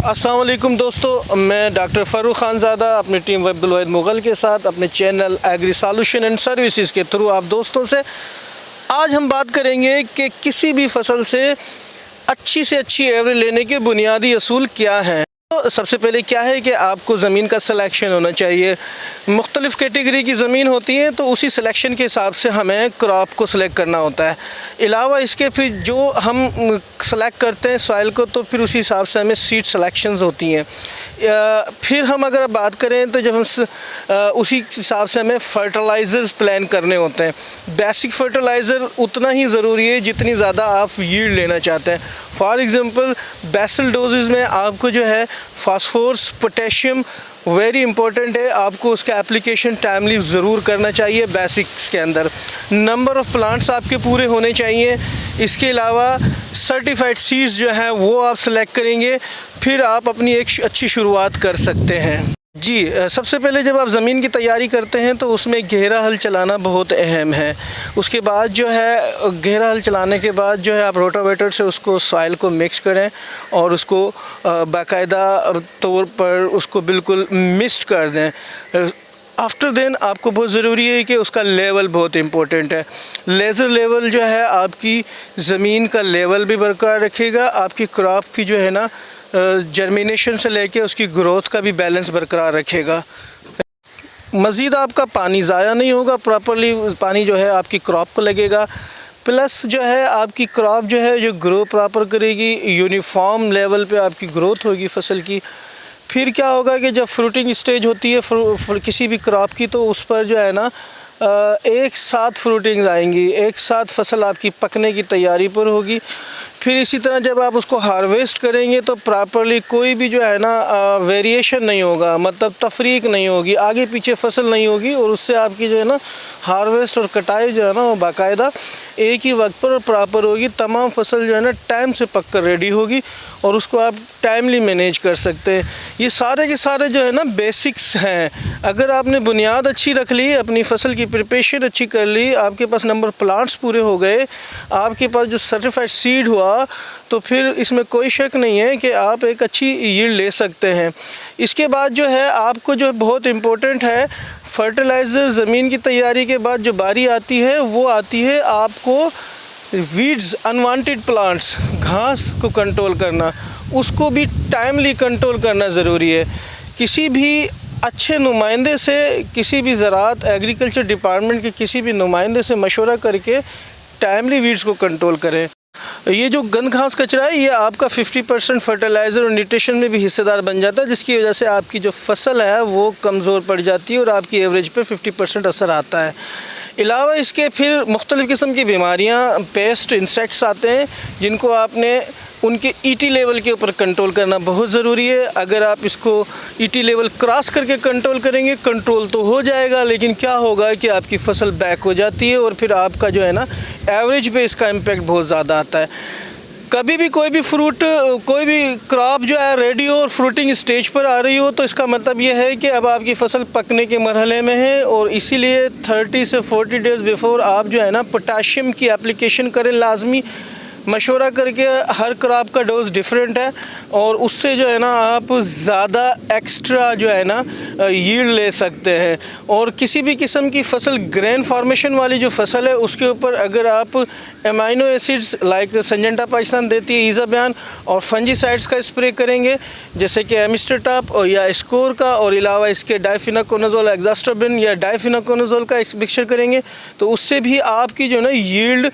अस्सलाम वालेकुम दोस्तों, मैं डॉक्टर फ़ारूक खानज़ादा अपनी टीम अब्दुल वाहिद मुग़ल के साथ अपने channel agri solution and services के थ्रू आप दोस्तों से आज हम बात करेंगे कि किसी भी फसल से अच्छी एवरेज लेने के बुनियादी असूल क्या हैं। तो सबसे पहले क्या है कि आपको ज़मीन का सिलेक्शन होना चाहिए। मुख्तलिफ़ कैटेगरी की ज़मीन होती है तो उसी सिलेक्शन के हिसाब से हमें क्रॉप को सिलेक्ट करना होता है। अलावा इसके फिर जो हम सेलेक्ट करते हैं सॉइल को, तो फिर उसी हिसाब से हमें सीड सिलेक्शंस होती हैं। फिर हम अगर बात करें तो जब हम उसी हिसाब से हमें फर्टिलाइज़र्स प्लान करने होते हैं। बेसिक फर्टिलाइज़र उतना ही ज़रूरी है जितनी ज़्यादा आप यील्ड लेना चाहते हैं। फॉर एग्ज़ाम्पल बेसल डोजेज़ में आपको जो है फास्फोरस, पोटेशियम वेरी इंपॉर्टेंट है, आपको उसका एप्लीकेशन टाइमली ज़रूर करना चाहिए। बेसिक्स के अंदर नंबर ऑफ़ प्लांट्स आपके पूरे होने चाहिए। इसके अलावा सर्टिफाइड सीड्स जो है वो आप सेलेक्ट करेंगे, फिर आप अपनी एक अच्छी शुरुआत कर सकते हैं। जी, सबसे पहले जब आप ज़मीन की तैयारी करते हैं तो उसमें गहरा हल चलाना बहुत अहम है। उसके बाद जो है गहरा हल चलाने के बाद जो है आप रोटावेटर से उसको सॉइल को मिक्स करें और उसको बाकायदा तौर पर उसको बिल्कुल मिक्स कर दें। आफ्टर देन आपको बहुत ज़रूरी है कि उसका लेवल बहुत इम्पोर्टेंट है। लेज़र लेवल जो है आपकी ज़मीन का लेवल भी बरकरार रखेगा, आपकी क्रॉप की जो है ना जर्मिनेशन से लेके उसकी ग्रोथ का भी बैलेंस बरकरार रखेगा। मज़ीद आपका पानी ज़ाया नहीं होगा, प्रॉपर्ली पानी जो है आपकी क्रॉप को लगेगा। प्लस जो है आपकी क्रॉप जो है जो ग्रो प्रॉपर करेगी, यूनिफॉर्म लेवल पे आपकी ग्रोथ होगी फसल की। फिर क्या होगा कि जब फ्रूटिंग स्टेज होती है किसी भी क्रॉप की, तो उस पर जो है ना एक साथ फ्रूटिंग्स आएंगी, एक साथ फसल आपकी पकने की तैयारी पर होगी। फिर इसी तरह जब आप उसको हार्वेस्ट करेंगे तो प्रॉपर्ली कोई भी जो है ना वेरिएशन नहीं होगा, मतलब तफरीक नहीं होगी, आगे पीछे फसल नहीं होगी, और उससे आपकी जो है ना हार्वेस्ट और कटाई जो है ना वो बाकायदा एक ही वक्त पर प्रॉपर होगी। तमाम फसल जो है ना टाइम से पक कर रेडी होगी और उसको आप टाइमली मैनेज कर सकते हैं। ये सारे के सारे जो है ना बेसिक्स हैं। अगर आपने बुनियाद अच्छी रख ली, अपनी फसल की प्रिपरेशन अच्छी कर ली, आपके पास नंबर प्लांट्स पूरे हो गए, आपके पास जो सर्टिफाइड सीड हुआ, तो फिर इसमें कोई शक नहीं है कि आप एक अच्छी यील्ड ले सकते हैं। इसके बाद जो है आपको जो बहुत इम्पोर्टेंट है फर्टिलाइज़र, ज़मीन की तैयारी के बाद जो बारी आती है वो आती है आपको वीड्स, अनवांटेड प्लांट्स, घास को कंट्रोल करना, उसको भी टाइमली कंट्रोल करना ज़रूरी है। किसी भी अच्छे नुमाइंदे से, किसी भी ज़राअत एग्रीकल्चर डिपार्टमेंट के किसी भी नुमाइंदे से मशवरा करके टाइमली वीड्स को कंट्रोल करें। ये जो गंद घास कचरा है ये आपका 50% फर्टिलाइज़र और न्यूट्रिशन में भी हिस्सेदार बन जाता है, जिसकी वजह से आपकी जो फसल है वो कमज़ोर पड़ जाती है और आपकी एवरेज पे 50% असर आता है। अलावा इसके फिर मुख्तलिफ़ किस्म की बीमारियाँ, पेस्ट, इंसेक्ट्स आते हैं जिनको आपने उनके ईटी लेवल के ऊपर कंट्रोल करना बहुत ज़रूरी है। अगर आप इसको ईटी लेवल क्रॉस करके कंट्रोल करेंगे, कंट्रोल तो हो जाएगा, लेकिन क्या होगा कि आपकी फसल बैक हो जाती है और फिर आपका जो है ना एवरेज पे इसका इम्पेक्ट बहुत ज़्यादा आता है। कभी भी कोई भी फ्रूट, कोई भी क्रॉप जो है रेडी हो और फ्रूटिंग स्टेज पर आ रही हो, तो इसका मतलब ये है कि अब आपकी फसल पकने के मरहले में है, और इसीलिए 30 से 40 डेज़ बिफ़ोर आप जो है ना पोटाशियम की एप्लीकेशन करें लाजमी। मशवरा करके, हर क्रॉप का डोज डिफरेंट है और उससे जो है ना आप ज़्यादा एक्स्ट्रा जो है ना यील्ड ले सकते हैं। और किसी भी किस्म की फसल, ग्रेन फॉर्मेशन वाली जो फसल है उसके ऊपर अगर आप एमाइनो एसिड्स लाइक संजेंटा पाकिस्तान देती है, ईज़ाबियान, और फंजीसाइड्स का स्प्रे करेंगे जैसे कि एमिस्टरटॉप और या स्कोर का, और अलावा इसके डाइफिनाकोनाज़ोल, एक्जास्ट्रोबिन या डाइफिनाकोनाज़ोल का मिक्सचर करेंगे, तो उससे भी आपकी जो है ना यील्ड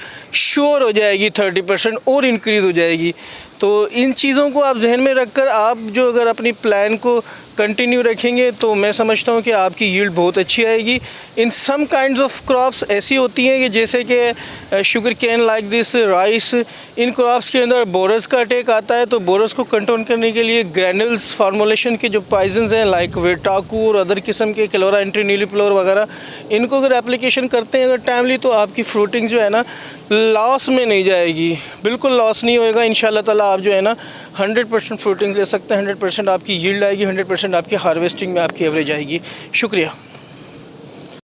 श्योर हो जाएगी, 30% और इंक्रीज़ हो जाएगी। तो इन चीज़ों को आप जहन में रखकर आप जो अगर अपनी प्लान को कंटिन्यू रखेंगे तो मैं समझता हूँ कि आपकी यील्ड बहुत अच्छी आएगी। इन सम काइंड्स ऑफ क्रॉप्स ऐसी होती हैं कि जैसे कि sugar cane like this, rice, in crops के अंदर बोरस का अटैक आता है, तो बोरस को कंट्रोल करने के लिए ग्रैनुल्स फार्मूलेशन के जो पॉइजन्स हैं लाइक वेटाकू और अदर किस्म के क्लोरा एंट्रीनिलिप्लोर वगैरह, इनको अगर एप्लीकेशन करते हैं अगर टाइमली, तो आपकी फ्रूटिंग जो है ना लॉस में नहीं जाएगी, बिल्कुल लॉस नहीं होएगा। इंशाल्लाह ताला आप जो है ना 100% फ्रूटिंग ले सकते हैं, 100% आपकी यील्ड आएगी, 100% आपकी हार्वेस्टिंग में आपकी एवरेज आएगी। शुक्रिया।